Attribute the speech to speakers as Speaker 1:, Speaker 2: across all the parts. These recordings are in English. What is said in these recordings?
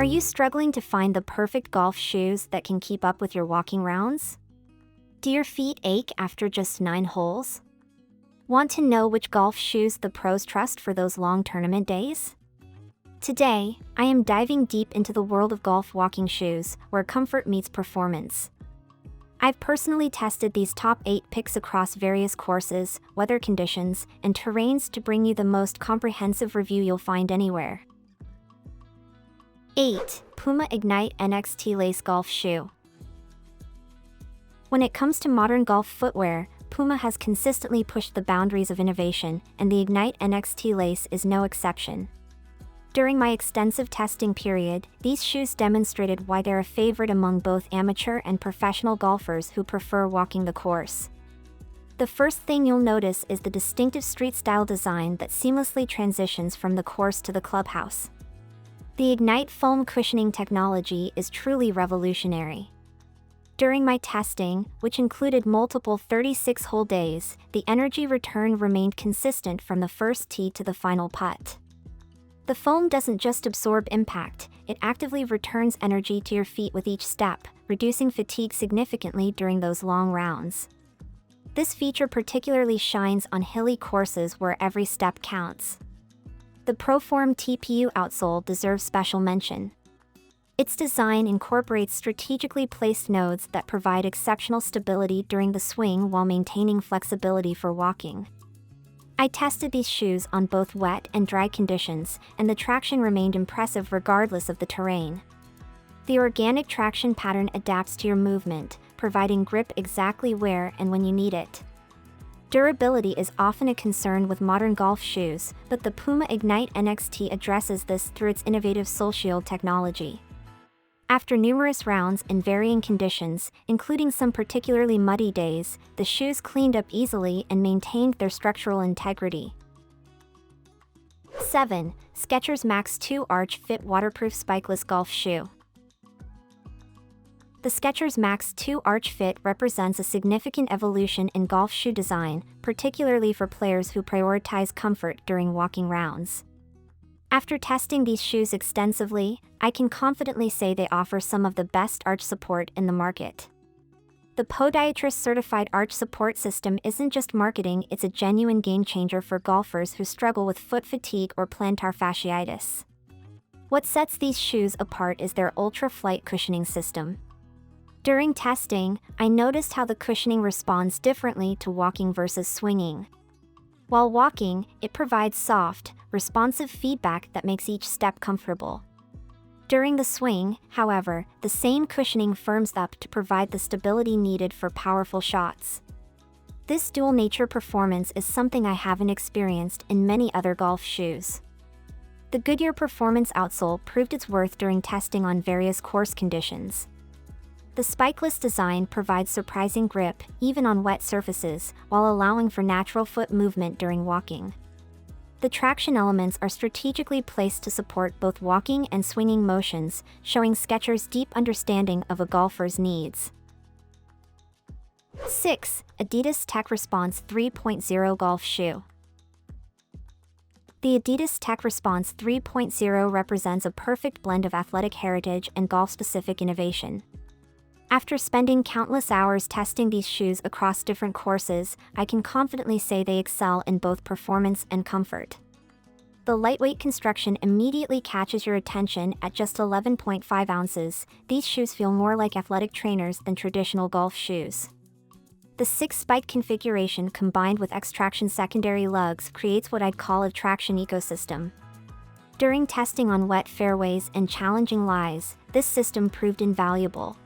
Speaker 1: Are you struggling to find the perfect golf shoes that can keep up with your walking rounds? Do your feet ache after just 9 holes? Want to know which golf shoes the pros trust for those long tournament days? Today, I am diving deep into the world of golf walking shoes, where comfort meets performance. I've personally tested these top 8 picks across various courses, weather conditions, and terrains to bring you the most comprehensive review you'll find anywhere. 8. PUMA Ignite NXT Lace Golf Shoe. When it comes to modern golf footwear, PUMA has consistently pushed the boundaries of innovation, and the Ignite NXT Lace is no exception. During my extensive testing period, these shoes demonstrated why they're a favorite among both amateur and professional golfers who prefer walking the course. The first thing you'll notice is the distinctive street-style design that seamlessly transitions from the course to the clubhouse. The Ignite foam cushioning technology is truly revolutionary. During my testing, which included multiple 36-hole days, the energy return remained consistent from the first tee to the final putt. The foam doesn't just absorb impact, it actively returns energy to your feet with each step, reducing fatigue significantly during those long rounds. This feature particularly shines on hilly courses where every step counts. The ProForm TPU outsole deserves special mention. Its design incorporates strategically placed nodes that provide exceptional stability during the swing while maintaining flexibility for walking. I tested these shoes on both wet and dry conditions, and the traction remained impressive regardless of the terrain. The organic traction pattern adapts to your movement, providing grip exactly where and when you need it. Durability is often a concern with modern golf shoes, but the PUMA Ignite NXT addresses this through its innovative sole shield technology. After numerous rounds in varying conditions, including some particularly muddy days, the shoes cleaned up easily and maintained their structural integrity. 7. Skechers Max 2 Arch Fit Waterproof Spikeless Golf Shoe. The Skechers Max 2 Arch Fit represents a significant evolution in golf shoe design, particularly for players who prioritize comfort during walking rounds. After testing these shoes extensively, I can confidently say they offer some of the best arch support in the market. The Podiatrist Certified Arch Support System isn't just marketing, it's a genuine game-changer for golfers who struggle with foot fatigue or plantar fasciitis. What sets these shoes apart is their ultra-flight cushioning system. During testing, I noticed how the cushioning responds differently to walking versus swinging. While walking, it provides soft, responsive feedback that makes each step comfortable. During the swing, however, the same cushioning firms up to provide the stability needed for powerful shots. This dual-nature performance is something I haven't experienced in many other golf shoes. The Goodyear Performance outsole proved its worth during testing on various course conditions. The Spikeless design provides surprising grip, even on wet surfaces, while allowing for natural foot movement during walking. The traction elements are strategically placed to support both walking and swinging motions, showing Skechers' deep understanding of a golfer's needs. 6. Adidas Tech Response 3.0 Golf Shoe. The Adidas Tech Response 3.0 represents a perfect blend of athletic heritage and golf-specific innovation. After spending countless hours testing these shoes across different courses, I can confidently say they excel in both performance and comfort. The lightweight construction immediately catches your attention at just 11.5 ounces. These shoes feel more like athletic trainers than traditional golf shoes. The 6-spike configuration combined with X-Traction secondary lugs creates what I'd call a traction ecosystem. During testing on wet fairways and challenging lies, this system proved invaluable.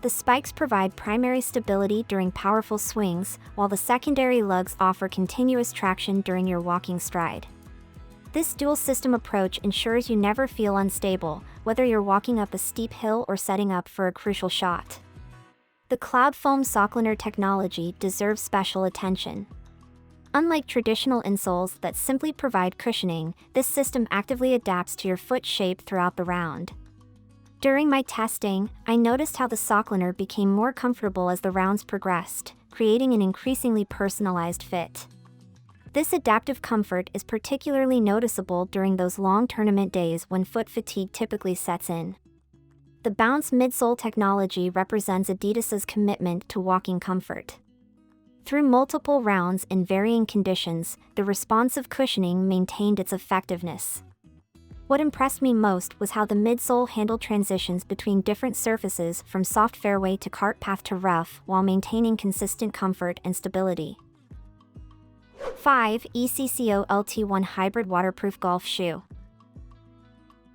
Speaker 1: The spikes provide primary stability during powerful swings, while the secondary lugs offer continuous traction during your walking stride. This dual-system approach ensures you never feel unstable, whether you're walking up a steep hill or setting up for a crucial shot. The Cloud Foam Sockliner technology deserves special attention. Unlike traditional insoles that simply provide cushioning, this system actively adapts to your foot shape throughout the round. During my testing, I noticed how the Sockliner became more comfortable as the rounds progressed, creating an increasingly personalized fit. This adaptive comfort is particularly noticeable during those long tournament days when foot fatigue typically sets in. The Bounce midsole technology represents Adidas's commitment to walking comfort. Through multiple rounds in varying conditions, the responsive cushioning maintained its effectiveness. What impressed me most was how the midsole handled transitions between different surfaces, from soft fairway to cart path to rough, while maintaining consistent comfort and stability. 5. ECCO LT1 Hybrid Waterproof Golf Shoe.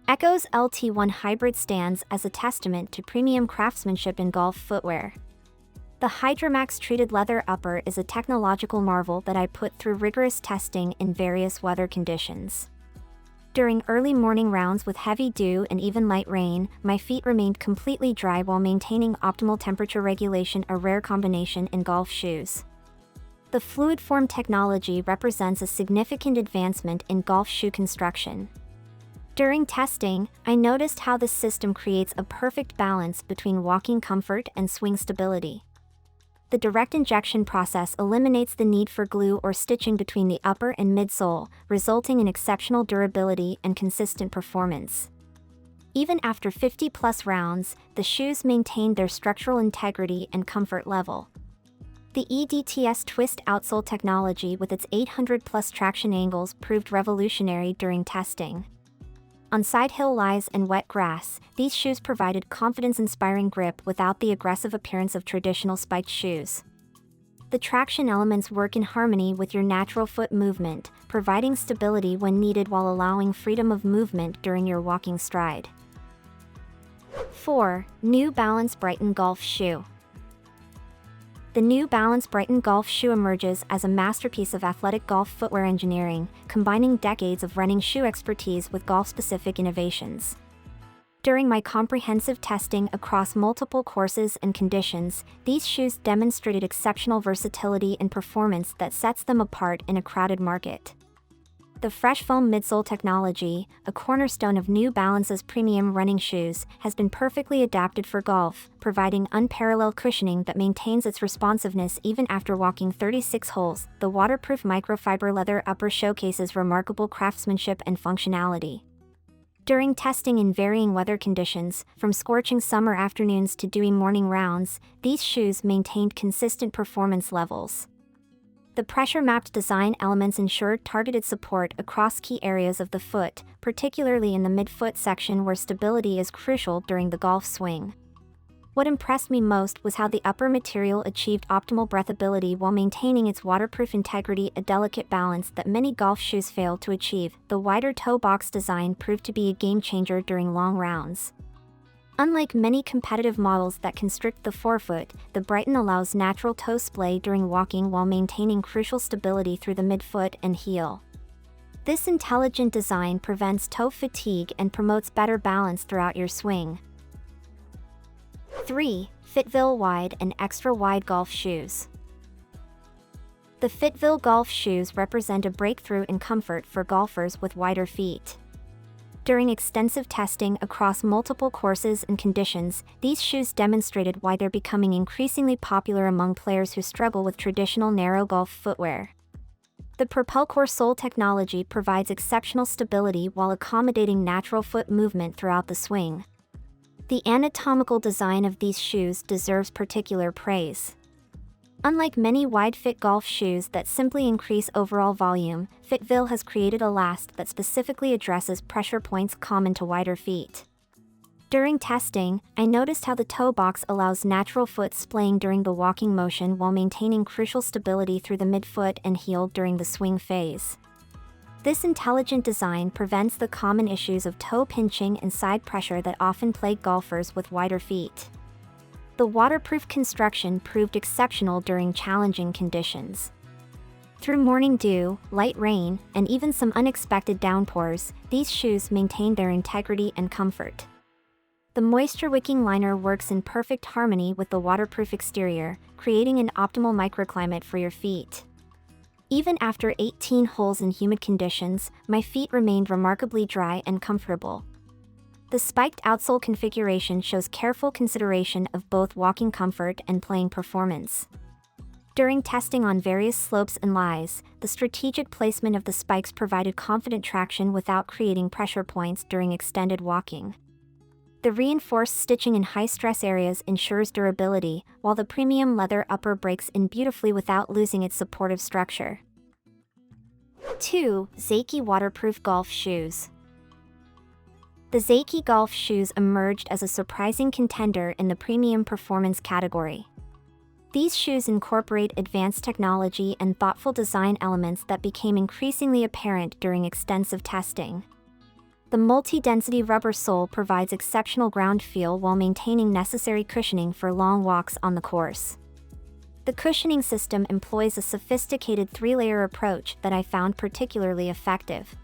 Speaker 1: ECCO's LT1 Hybrid stands as a testament to premium craftsmanship in golf footwear. The Hydromax treated leather upper is a technological marvel that I put through rigorous testing in various weather conditions. During early morning rounds with heavy dew and even light rain, my feet remained completely dry while maintaining optimal temperature regulation, a rare combination in golf shoes. The fluid form technology represents a significant advancement in golf shoe construction. During testing, I noticed how this system creates a perfect balance between walking comfort and swing stability. The direct injection process eliminates the need for glue or stitching between the upper and midsole, resulting in exceptional durability and consistent performance. Even after 50-plus rounds, the shoes maintained their structural integrity and comfort level. The EDTS twist outsole technology with its 800-plus traction angles proved revolutionary during testing. On side hill lies and wet grass, these shoes provided confidence-inspiring grip without the aggressive appearance of traditional spiked shoes. The traction elements work in harmony with your natural foot movement, providing stability when needed while allowing freedom of movement during your walking stride. 4. New Balance Brighton Golf Shoe. The New Balance Brighton Golf Shoe emerges as a masterpiece of athletic golf footwear engineering, combining decades of running shoe expertise with golf-specific innovations. During my comprehensive testing across multiple courses and conditions, these shoes demonstrated exceptional versatility and performance that sets them apart in a crowded market. The Fresh Foam midsole technology, a cornerstone of New Balance's premium running shoes, has been perfectly adapted for golf, providing unparalleled cushioning that maintains its responsiveness even after walking 36 holes. The waterproof microfiber leather upper showcases remarkable craftsmanship and functionality. During testing in varying weather conditions, from scorching summer afternoons to dewy morning rounds, these shoes maintained consistent performance levels. The pressure-mapped design elements ensured targeted support across key areas of the foot, particularly in the midfoot section where stability is crucial during the golf swing. What impressed me most was how the upper material achieved optimal breathability while maintaining its waterproof integrity, a delicate balance that many golf shoes fail to achieve. The wider toe box design proved to be a game-changer during long rounds. Unlike many competitive models that constrict the forefoot, the Brighton allows natural toe splay during walking while maintaining crucial stability through the midfoot and heel. This intelligent design prevents toe fatigue and promotes better balance throughout your swing. 3. FitVille Wide and Extra Wide Golf Shoes. The FitVille golf shoes represent a breakthrough in comfort for golfers with wider feet. During extensive testing across multiple courses and conditions, these shoes demonstrated why they're becoming increasingly popular among players who struggle with traditional narrow golf footwear. The Propulcore sole technology provides exceptional stability while accommodating natural foot movement throughout the swing. The anatomical design of these shoes deserves particular praise. Unlike many wide-fit golf shoes that simply increase overall volume, FitVille has created a last that specifically addresses pressure points common to wider feet. During testing, I noticed how the toe box allows natural foot splaying during the walking motion while maintaining crucial stability through the midfoot and heel during the swing phase. This intelligent design prevents the common issues of toe pinching and side pressure that often plague golfers with wider feet. The waterproof construction proved exceptional during challenging conditions. Through morning dew, light rain, and even some unexpected downpours, these shoes maintained their integrity and comfort. The moisture-wicking liner works in perfect harmony with the waterproof exterior, creating an optimal microclimate for your feet. Even after 18 holes in humid conditions, my feet remained remarkably dry and comfortable. The spiked outsole configuration shows careful consideration of both walking comfort and playing performance. During testing on various slopes and lies, the strategic placement of the spikes provided confident traction without creating pressure points during extended walking. The reinforced stitching in high-stress areas ensures durability, while the premium leather upper breaks in beautifully without losing its supportive structure. 2. Zakey Waterproof Golf Shoes. The Zakey golf shoes emerged as a surprising contender in the premium performance category. These shoes incorporate advanced technology and thoughtful design elements that became increasingly apparent during extensive testing. The multi-density rubber sole provides exceptional ground feel while maintaining necessary cushioning for long walks on the course. The cushioning system employs a sophisticated 3-layer approach that I found particularly effective.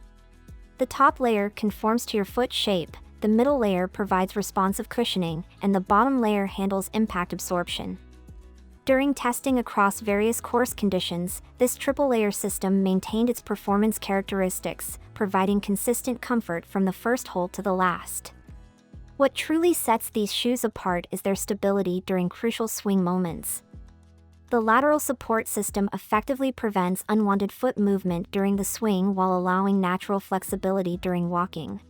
Speaker 1: The top layer conforms to your foot shape, the middle layer provides responsive cushioning, and the bottom layer handles impact absorption. During testing across various course conditions, this triple-layer system maintained its performance characteristics, providing consistent comfort from the first hole to the last. What truly sets these shoes apart is their stability during crucial swing moments. The lateral support system effectively prevents unwanted foot movement during the swing while allowing natural flexibility during walking.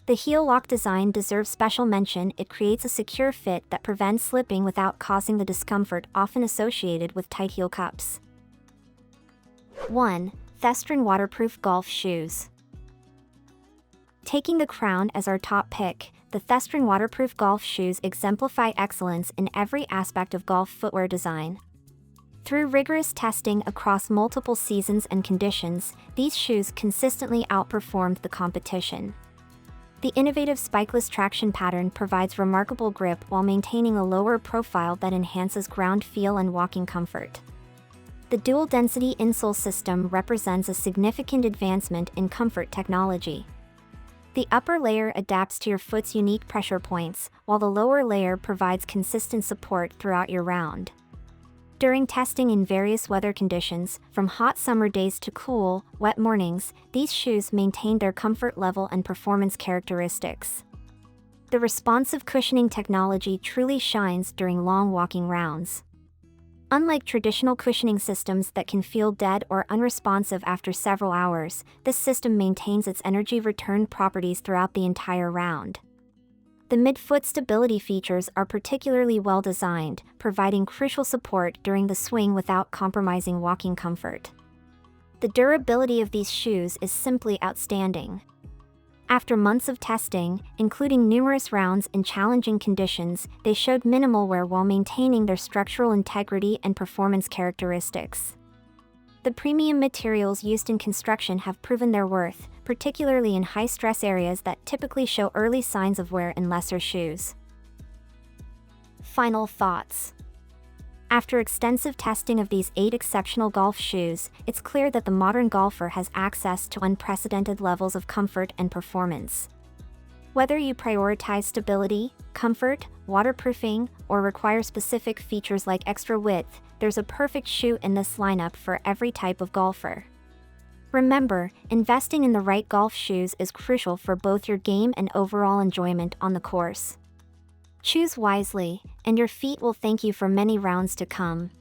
Speaker 1: The heel lock design deserves special mention. It creates a secure fit that prevents slipping without causing the discomfort often associated with tight heel cups. 1. Thestron Waterproof Golf Shoes. Taking the crown as our top pick, the Thestron Waterproof Golf Shoes exemplify excellence in every aspect of golf footwear design. Through rigorous testing across multiple seasons and conditions, these shoes consistently outperformed the competition. The innovative spikeless traction pattern provides remarkable grip while maintaining a lower profile that enhances ground feel and walking comfort. The dual-density insole system represents a significant advancement in comfort technology. The upper layer adapts to your foot's unique pressure points, while the lower layer provides consistent support throughout your round. During testing in various weather conditions, from hot summer days to cool, wet mornings, these shoes maintained their comfort level and performance characteristics. The responsive cushioning technology truly shines during long walking rounds. Unlike traditional cushioning systems that can feel dead or unresponsive after several hours, this system maintains its energy return properties throughout the entire round. The mid-foot stability features are particularly well designed, providing crucial support during the swing without compromising walking comfort. The durability of these shoes is simply outstanding. After months of testing, including numerous rounds in challenging conditions, they showed minimal wear while maintaining their structural integrity and performance characteristics. The premium materials used in construction have proven their worth, particularly in high-stress areas that typically show early signs of wear in lesser shoes. Final thoughts. After extensive testing of these 8 exceptional golf shoes, it's clear that the modern golfer has access to unprecedented levels of comfort and performance. Whether you prioritize stability, comfort, waterproofing, or require specific features like extra width, there's a perfect shoe in this lineup for every type of golfer. Remember, investing in the right golf shoes is crucial for both your game and overall enjoyment on the course. Choose wisely, and your feet will thank you for many rounds to come.